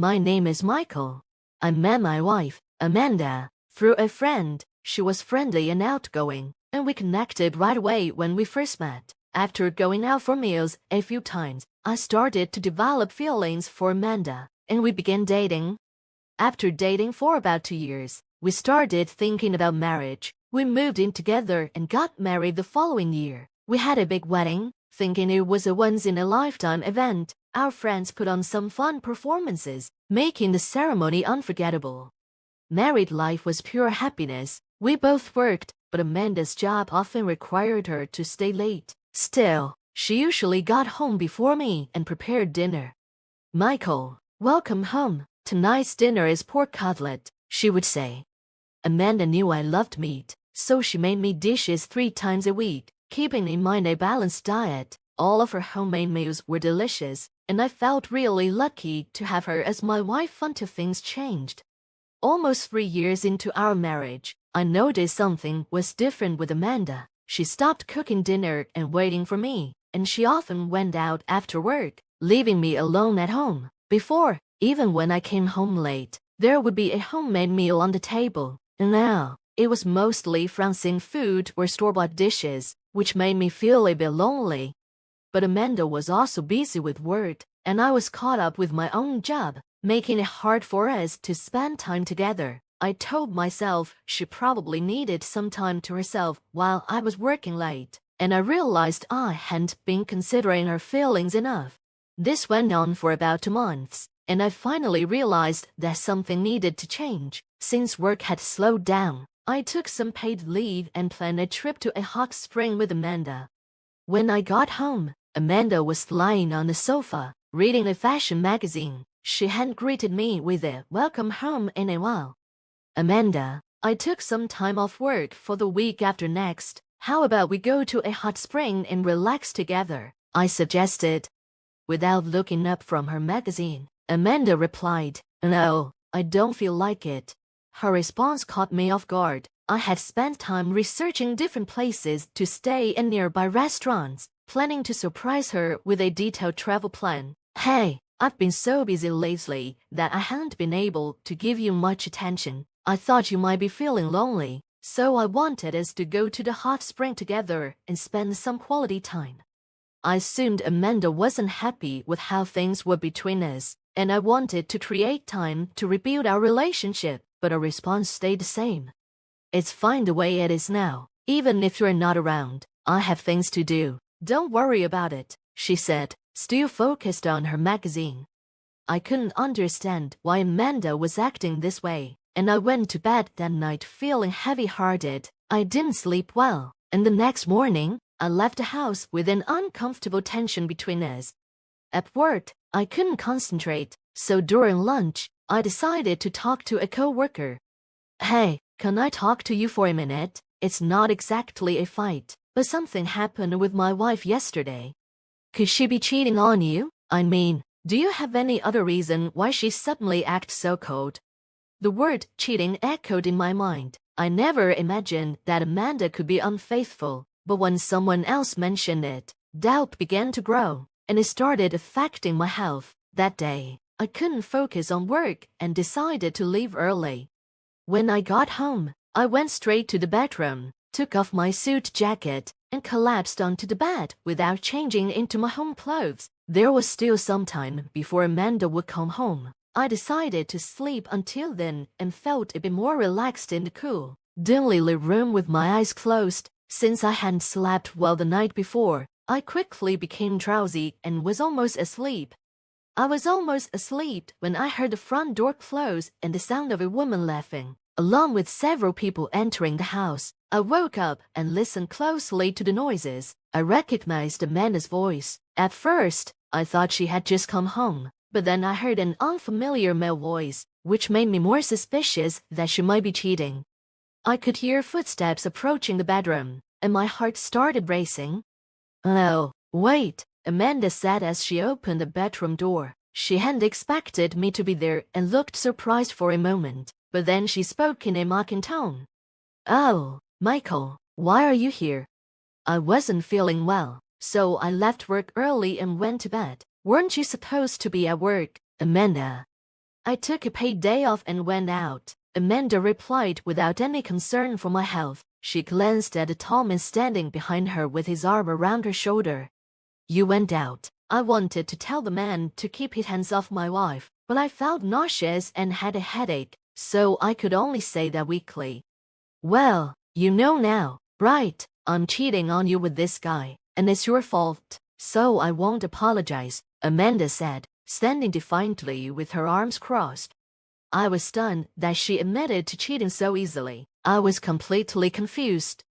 My name is Michael. I met my wife, Amanda, through a friend. She was friendly and outgoing, and we connected right away when we first met. After going out for meals a few times, I started to develop feelings for Amanda, and we began dating. After dating for about 2 years, we started thinking about marriage. We moved in together and got married the following year. We had a big wedding, thinking it was a once-in-a-lifetime event. Our friends put on some fun performances, making the ceremony unforgettable. Married life was pure happiness. We both worked, but Amanda's job often required her to stay late. Still, she usually got home before me and prepared dinner. "Michael, welcome home. Tonight's dinner is pork cutlet," she would say. Amanda knew I loved meat, so she made me dishes 3 times a week, keeping in mind a balanced diet. All of her homemade meals were delicious, and I felt really lucky to have her as my wife until things changed. Almost 3 years into our marriage, I noticed something was different with Amanda. She stopped cooking dinner and waiting for me, and she often went out after work, leaving me alone at home. Before, even when I came home late, there would be a homemade meal on the table, and now it was mostly Francine food or store-bought dishes, which made me feel a bit lonely. But Amanda was also busy with work, and I was caught up with my own job, making it hard for us to spend time together. I told myself she probably needed some time to herself while I was working late, and I realized I hadn't been considering her feelings enough. This went on for about 2 months, and I finally realized that something needed to change. Since work had slowed down, I took some paid leave and planned a trip to a hot spring with Amanda. When I got home, Amanda was lying on the sofa, reading a fashion magazine. She hadn't greeted me with a "welcome home" in a while. "Amanda, I took some time off work for the week after next. How about we go to a hot spring and relax together?" I suggested. Without looking up from her magazine, Amanda replied, "No, I don't feel like it." Her response caught me off guard. I had spent time researching different places to stay and nearby restaurants, planning to surprise her with a detailed travel plan. "Hey, I've been so busy lately that I haven't been able to give you much attention. I thought you might be feeling lonely, so I wanted us to go to the hot spring together and spend some quality time." I assumed Amanda wasn't happy with how things were between us, and I wanted to create time to rebuild our relationship, but her response stayed the same. "It's fine the way it is now. Even if you're not around, I have things to do. Don't worry about it," she said, still focused on her magazine. I couldn't understand why Amanda was acting this way, and I went to bed that night feeling heavy-hearted. I didn't sleep well, and the next morning, I left the house with an uncomfortable tension between us. At work, I couldn't concentrate, so during lunch, I decided to talk to a coworker. "Hey, can I talk to you for a minute? It's not exactly a fight, but something happened with my wife yesterday." "Could she be cheating on you? I mean, do you have any other reason why she suddenly acts so cold?" The word cheating echoed in my mind. I never imagined that Amanda could be unfaithful, but when someone else mentioned it, doubt began to grow, and it started affecting my health. That day, I couldn't focus on work and decided to leave early. When I got home, I went straight to the bedroom, took off my suit jacket, and collapsed onto the bed without changing into my home clothes. There was still some time before Amanda would come home. I decided to sleep until then and felt a bit more relaxed in the cool, dimly lit room with my eyes closed. Since I hadn't slept well the night before, I quickly became drowsy and was almost asleep. I was almost asleep when I heard the front door close and the sound of a woman laughing, along with several people entering the house. I woke up and listened closely to the noises. I recognized Amanda's voice. At first, I thought she had just come home, but then I heard an unfamiliar male voice, which made me more suspicious that she might be cheating. I could hear footsteps approaching the bedroom, and my heart started racing. "Oh, wait," Amanda said as she opened the bedroom door. She hadn't expected me to be there and looked surprised for a moment, but then she spoke in a mocking tone. "Oh, Michael, why are you here?" "I wasn't feeling well, so I left work early and went to bed." "Weren't you supposed to be at work?" "Amanda, I took a paid day off and went out, Amanda replied without any concern for my health. She glanced at the tall man standing behind her with his arm around her shoulder. You went out. I wanted to tell the man to keep his hands off my wife, but I felt nauseous and had a headache, so I could only say that weakly. Well, you know now, right? I'm cheating on you with this guy, and it's your fault, so I won't apologize, Amanda said, standing defiantly with her arms crossed. I was stunned that she admitted to cheating so easily. I was completely confused.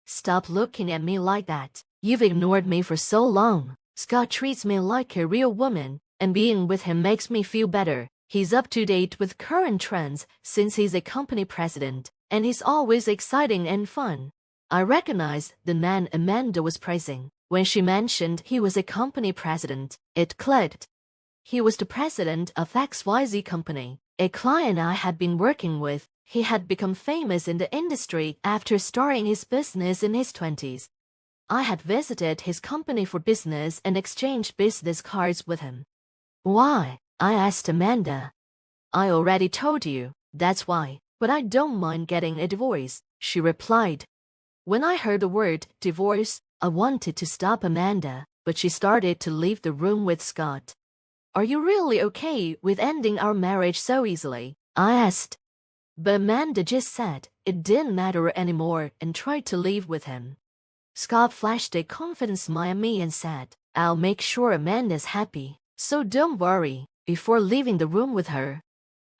Stop looking at me like that. You've ignored me for so long. Scott treats me like a real woman, and being with him makes me feel better. He's up to date with current trends since he's a company president, and he's always exciting and fun. I recognized the man Amanda was praising. When she mentioned he was a company president, it clicked. He was the president of XYZ company, a client I had been working with. He had become famous in the industry after starting his business in his 20s. I had visited his company for business and exchanged business cards with him. Why? I asked Amanda. I already told you, that's why, but I don't mind getting a divorce, she replied. When I heard the word divorce, I wanted to stop Amanda, but she started to leave the room with Scott. Are you really okay with ending our marriage so easily? I asked. But Amanda just said it didn't matter anymore and tried to leave with him. Scott flashed a confident smile at me and said, I'll make sure Amanda's happy, so don't worry, before leaving the room with her.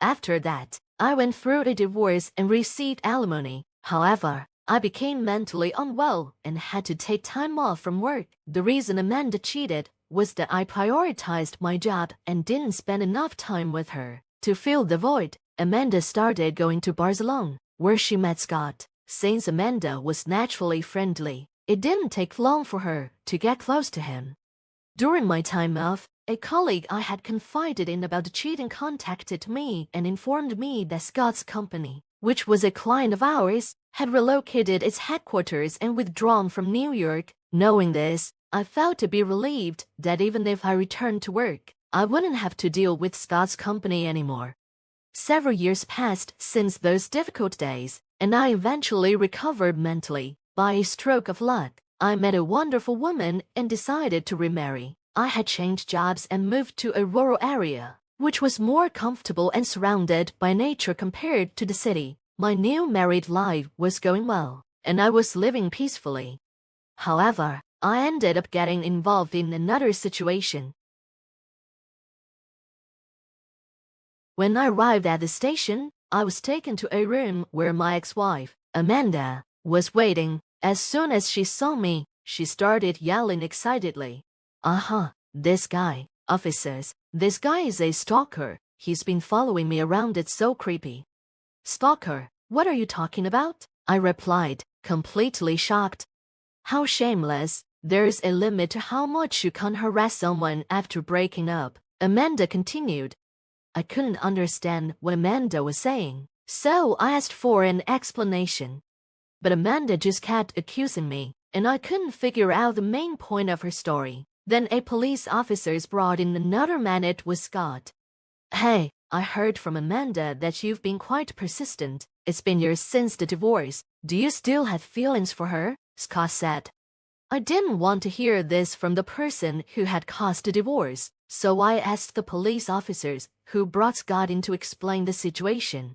After that, I went through a divorce and received alimony. However, I became mentally unwell and had to take time off from work. The reason Amanda cheated was that I prioritized my job and didn't spend enough time with her. To fill the void, Amanda started going to bars alone, where she met Scott. Since Amanda was naturally friendly, it didn't take long for her to get close to him. During my time off, a colleague I had confided in about the cheating contacted me and informed me that Scott's company, which was a client of ours, had relocated its headquarters and withdrawn from New York. Knowing this, I felt to be relieved that even if I returned to work, I wouldn't have to deal with Scott's company anymore. Several years passed since those difficult days, and I eventually recovered mentally. By a stroke of luck, I met a wonderful woman and decided to remarry. I had changed jobs and moved to a rural area, which was more comfortable and surrounded by nature compared to the city. My new married life was going well, and I was living peacefully. However, I ended up getting involved in another situation. When I arrived at the station, I was taken to a room where my ex-wife, Amanda, was waiting. As soon as she saw me, she started yelling excitedly. This guy, officers, this guy is a stalker. He's been following me around, it's so creepy. Stalker, what are you talking about? I replied, completely shocked. How shameless. There's a limit to how much you can harass someone after breaking up, Amanda continued. I couldn't understand what Amanda was saying, so I asked for an explanation. But Amanda just kept accusing me, and I couldn't figure out the main point of her story. Then a police officer brought in another man. It was Scott. Hey, I heard from Amanda that you've been quite persistent. It's been years since the divorce. Do you still have feelings for her? Scott said. I didn't want to hear this from the person who had caused the divorce, so I asked the police officers who brought Scott in to explain the situation.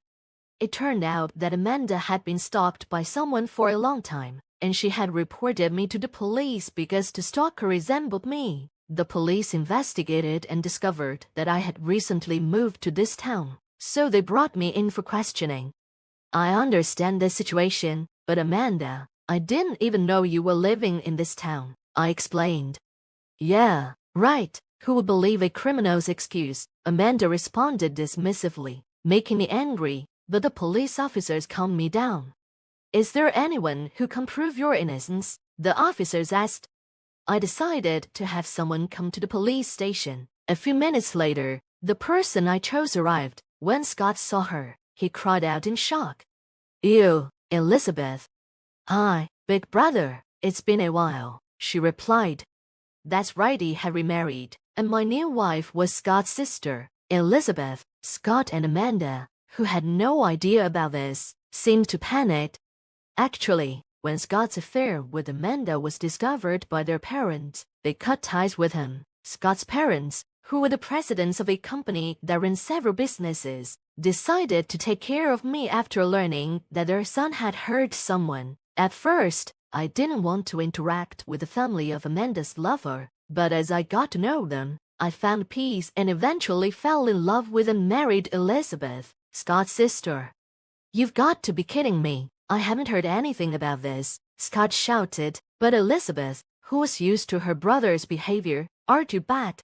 It turned out that Amanda had been stalked by someone for a long time, and she had reported me to the police because the stalker resembled me. The police investigated and discovered that I had recently moved to this town, so they brought me in for questioning. I understand the situation, but Amanda, I didn't even know you were living in this town, I explained. Yeah, right. Who would believe a criminal's excuse? Amanda responded dismissively, making me angry, but the police officers calmed me down. Is there anyone who can prove your innocence? The officers asked. I decided to have someone come to the police station. A few minutes later, the person I chose arrived. When Scott saw her, he cried out in shock. Ew, Elizabeth. Hi, big brother. It's been a while, she replied. That's right, he had remarried, and my new wife was Scott's sister. Elizabeth, Scott and Amanda, who had no idea about this, seemed to panic. Actually, when Scott's affair with Amanda was discovered by their parents, they cut ties with him. Scott's parents, who were the presidents of a company that ran several businesses, decided to take care of me after learning that their son had hurt someone. At first, I didn't want to interact with the family of Amanda's lover, but as I got to know them, I found peace and eventually fell in love with and married Elizabeth, Scott's sister. "You've got to be kidding me. I haven't heard anything about this," Scott shouted, but Elizabeth, who was used to her brother's behavior, argued back.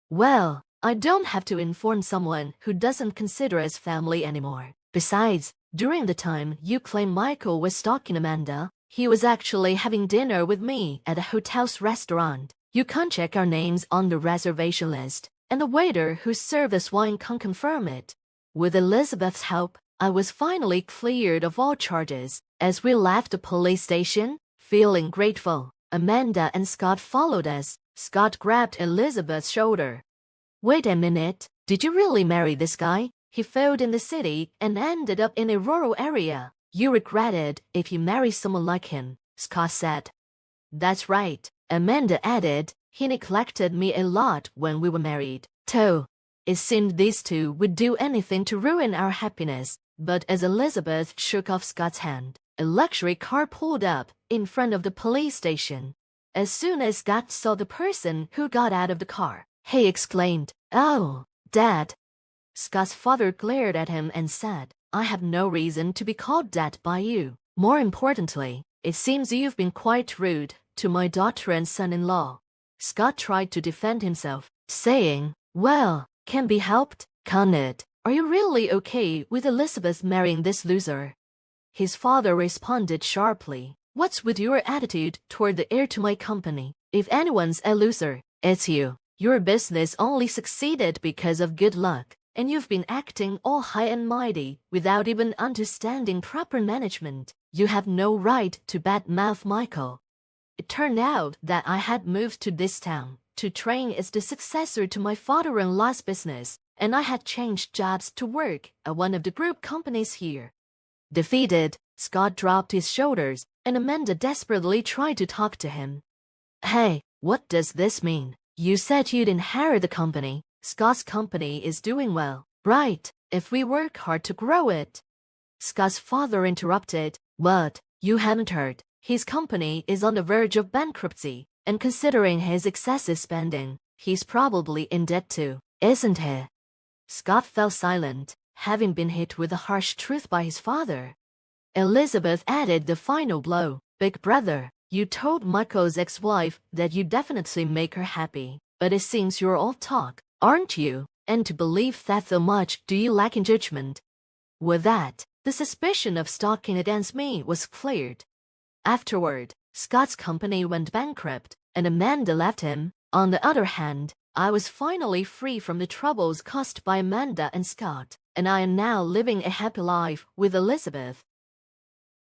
"Well, I don't have to inform someone who doesn't consider us family anymore. Besides, during the time you claim Michael was stalking Amanda, he was actually having dinner with me at a hotel's restaurant. You can check our names on the reservation list, and the waiter who served us wine can confirm it." With Elizabeth's help, I was finally cleared of all charges. As we left the police station, feeling grateful, Amanda and Scott followed us. Scott grabbed Elizabeth's shoulder. "Wait a minute, did you really marry this guy? He failed in the city and ended up in a rural area. You regret it if you marry someone like him," Scott said. "That's right," Amanda added. "He neglected me a lot when we were married, too. It seemed these two would do anything to ruin our happiness." But as Elizabeth shook off Scott's hand, a luxury car pulled up in front of the police station. As soon as Scott saw the person who got out of the car, he exclaimed, "Oh, Dad." Scott's father glared at him and said, "I have no reason to be called Dad by you. More importantly, it seems you've been quite rude to my daughter and son-in-law." Scott tried to defend himself, saying, "Well, can be helped, can't it? Are you really okay with Elizabeth marrying this loser?" His father responded sharply, "What's with your attitude toward the heir to my company? If anyone's a loser, it's you. Your business only succeeded because of good luck, and you've been acting all high and mighty without even understanding proper management. You have no right to badmouth Michael." It turned out that I had moved to this town to train as the successor to my father-in-law's business, and I had changed jobs to work at one of the group companies here. Defeated, Scott dropped his shoulders, and Amanda desperately tried to talk to him. "Hey, what does this mean? You said you'd inherit the company. Scott's company is doing well, right, if we work hard to grow it." Scott's father interrupted, "What? You haven't heard? His company is on the verge of bankruptcy, and considering his excessive spending, he's probably in debt too, isn't he?" Scott fell silent, having been hit with the harsh truth by his father. Elizabeth added the final blow. "Big brother, you told Michael's ex-wife that you'd definitely make her happy, but it seems you're all talk, aren't you? And to believe that so much do you lack in judgment?" With that, the suspicion of stalking against me was cleared. Afterward, Scott's company went bankrupt, and Amanda left him. On the other hand, I was finally free from the troubles caused by Amanda and Scott, and I am now living a happy life with Elizabeth.